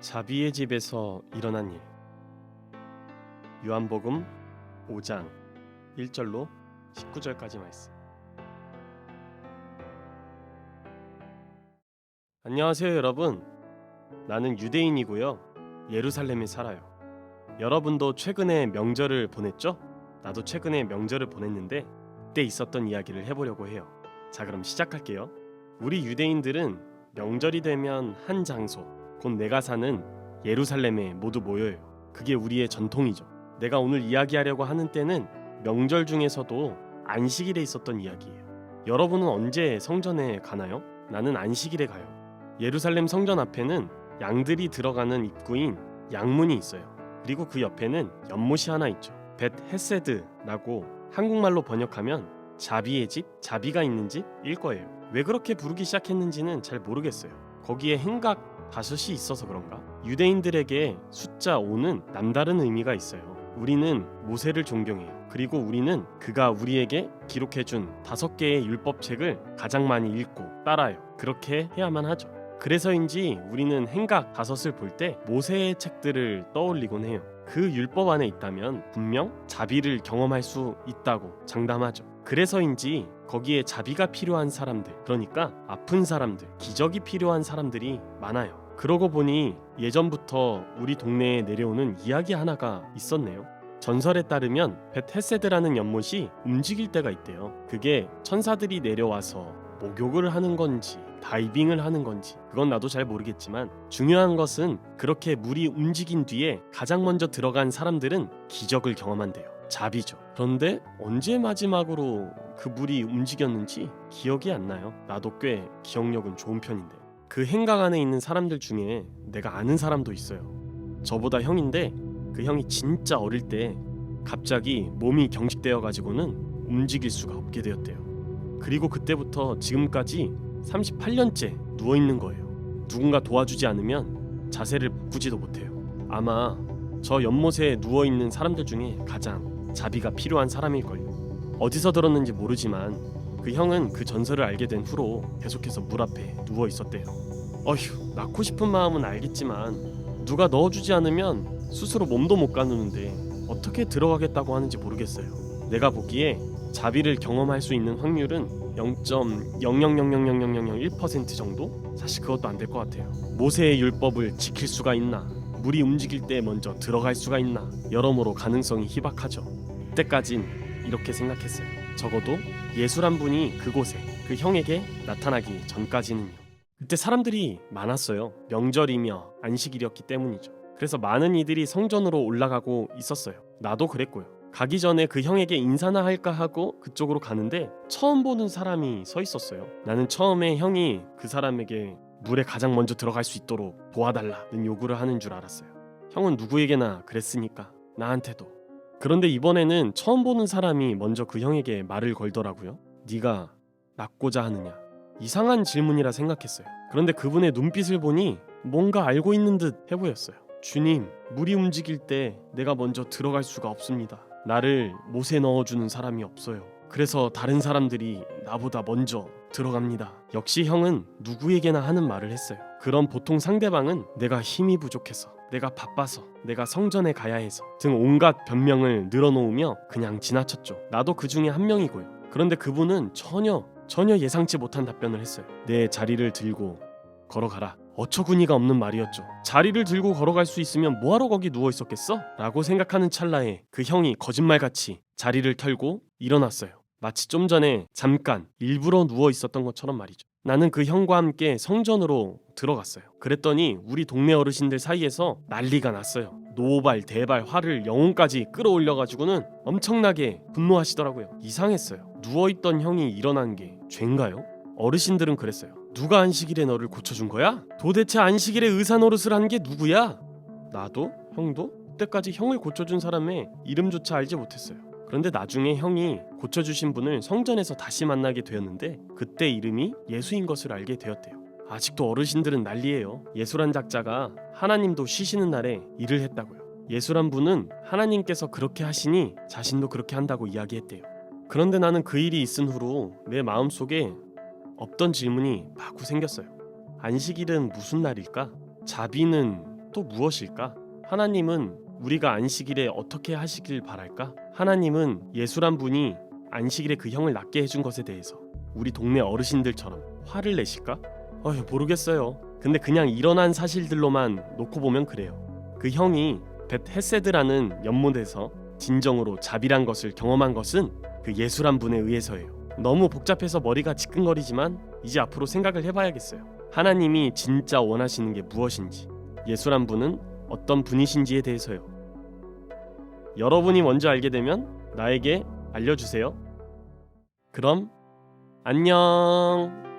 자비의 집에서 일어난 일. 요한복음 5장 1절로 19절까지 말씀. 안녕하세요 여러분. 나는 유대인이고요. 예루살렘에 살아요. 여러분도 최근에 명절을 보냈죠? 나도 최근에 명절을 보냈는데 그때 있었던 이야기를 해보려고 해요. 자, 그럼 시작할게요. 우리 유대인들은 명절이 되면 한 장소, 곧 내가 사는 예루살렘에 모두 모여요. 그게 우리의 전통이죠. 내가 오늘 이야기하려고 하는 때는 명절 중에서도 안식일에 있었던 이야기예요. 여러분은 언제 성전에 가나요? 나는 안식일에 가요. 예루살렘 성전 앞에는 양들이 들어가는 입구인 양문이 있어요. 그리고 그 옆에는 연못이 하나 있죠. 벳 헤세드라고 한국말로 번역하면 자비의 집, 자비가 있는 집일 거예요. 왜 그렇게 부르기 시작했는지는 잘 모르겠어요. 거기에 행각 5이 있어서 그런가? 유대인들에게 숫자 5는 남다른 의미가 있어요. 우리는 모세를 존경해요. 그리고 우리는 그가 우리에게 기록해준 5개의 율법책을 가장 많이 읽고 따라요. 그렇게 해야만 하죠. 그래서인지 우리는 행각 5을 볼 때 모세의 책들을 떠올리곤 해요. 그 율법 안에 있다면 분명 자비를 경험할 수 있다고 장담하죠. 그래서인지 거기에 자비가 필요한 사람들, 그러니까 아픈 사람들, 기적이 필요한 사람들이 많아요. 그러고 보니 예전부터 우리 동네에 내려오는 이야기 하나가 있었네요. 전설에 따르면 벳 헤세드라는 연못이 움직일 때가 있대요. 그게 천사들이 내려와서 목욕을 하는 건지 다이빙을 하는 건지 그건 나도 잘 모르겠지만 중요한 것은 그렇게 물이 움직인 뒤에 가장 먼저 들어간 사람들은 기적을 경험한대요. 자비죠. 그런데 언제 마지막으로 그 물이 움직였는지 기억이 안 나요. 나도 꽤 기억력은 좋은 편인데. 그 행각 안에 있는 사람들 중에 내가 아는 사람도 있어요. 저보다 형인데 그 형이 진짜 어릴 때 갑자기 몸이 경직되어 가지고는 움직일 수가 없게 되었대요. 그리고 그때부터 지금까지 38년째 누워있는 거예요. 누군가 도와주지 않으면 자세를 바꾸지도 못해요. 아마 저 연못에 누워있는 사람들 중에 가장 자비가 필요한 사람일걸요. 어디서 들었는지 모르지만 그 형은 그 전설을 알게 된 후로 계속해서 물 앞에 누워 있었대요. 어휴, 낳고 싶은 마음은 알겠지만 누가 넣어주지 않으면 스스로 몸도 못 가누는데 어떻게 들어가겠다고 하는지 모르겠어요. 내가 보기에 자비를 경험할 수 있는 확률은 0.0000001% 정도? 사실 그것도 안 될 것 같아요. 모세의 율법을 지킬 수가 있나? 물이 움직일 때 먼저 들어갈 수가 있나? 여러모로 가능성이 희박하죠. 그때까진 이렇게 생각했어요. 적어도 예수란 분이 그곳에 그 형에게 나타나기 전까지는요. 그때 사람들이 많았어요. 명절이며 안식일이었기 때문이죠. 그래서 많은 이들이 성전으로 올라가고 있었어요. 나도 그랬고요. 가기 전에 그 형에게 인사나 할까 하고 그쪽으로 가는데 처음 보는 사람이 서 있었어요. 나는 처음에 형이 그 사람에게 물에 가장 먼저 들어갈 수 있도록 도와달라는 요구를 하는 줄 알았어요. 형은 누구에게나 그랬으니까 나한테도. 그런데 이번에는 처음 보는 사람이 먼저 그 형에게 말을 걸더라고요. 네가 낫고자 하느냐? 이상한 질문이라 생각했어요. 그런데 그분의 눈빛을 보니 뭔가 알고 있는 듯 해 보였어요. 주님, 물이 움직일 때 내가 먼저 들어갈 수가 없습니다. 나를 못에 넣어주는 사람이 없어요. 그래서 다른 사람들이 나보다 먼저 들어갑니다. 역시 형은 누구에게나 하는 말을 했어요. 그럼 보통 상대방은 내가 힘이 부족해서, 내가 바빠서, 내가 성전에 가야 해서 등 온갖 변명을 늘어놓으며 그냥 지나쳤죠. 나도 그 중에 한 명이고요. 그런데 그분은 전혀 예상치 못한 답변을 했어요. 내 자리를 들고 걸어가라. 어처구니가 없는 말이었죠. 자리를 들고 걸어갈 수 있으면 뭐하러 거기 누워있었겠어? 라고 생각하는 찰나에 그 형이 거짓말같이 자리를 털고 일어났어요. 마치 좀 전에 잠깐 일부러 누워있었던 것처럼 말이죠. 나는 그 형과 함께 성전으로 들어갔어요. 그랬더니 우리 동네 어르신들 사이에서 난리가 났어요. 노발 대발 화를 영혼까지 끌어올려가지고는 엄청나게 분노하시더라고요. 이상했어요. 누워있던 형이 일어난 게 죄인가요? 어르신들은 그랬어요. 누가 안식일에 너를 고쳐준 거야? 도대체 안식일에 의사 노릇을 한 게 누구야? 나도? 형도? 그때까지 형을 고쳐준 사람의 이름조차 알지 못했어요. 그런데 나중에 형이 고쳐주신 분을 성전에서 다시 만나게 되었는데 그때 이름이 예수인 것을 알게 되었대요. 아직도 어르신들은 난리예요. 예수란 작자가 하나님도 쉬시는 날에 일을 했다고요. 예수란 분은 하나님께서 그렇게 하시니 자신도 그렇게 한다고 이야기했대요. 그런데 나는 그 일이 있은 후로 내 마음속에 없던 질문이 마구 생겼어요. 안식일은 무슨 날일까? 자비는 또 무엇일까? 하나님은 우리가 안식일에 어떻게 하시길 바랄까? 하나님은 예수란 분이 안식일에 그 형을 낫게 해준 것에 대해서 우리 동네 어르신들처럼 화를 내실까? 모르겠어요. 근데 그냥 일어난 사실들로만 놓고 보면 그래요. 그 형이 벳 헤세드라는 연못에서 진정으로 자비란 것을 경험한 것은 그 예수란 분에 의해서예요. 너무 복잡해서 머리가 지끈거리지만 이제 앞으로 생각을 해봐야겠어요. 하나님이 진짜 원하시는 게 무엇인지, 예수란 분은 어떤 분이신지에 대해서요. 여러분이 먼저 알게 되면 나에게 알려주세요. 그럼 안녕.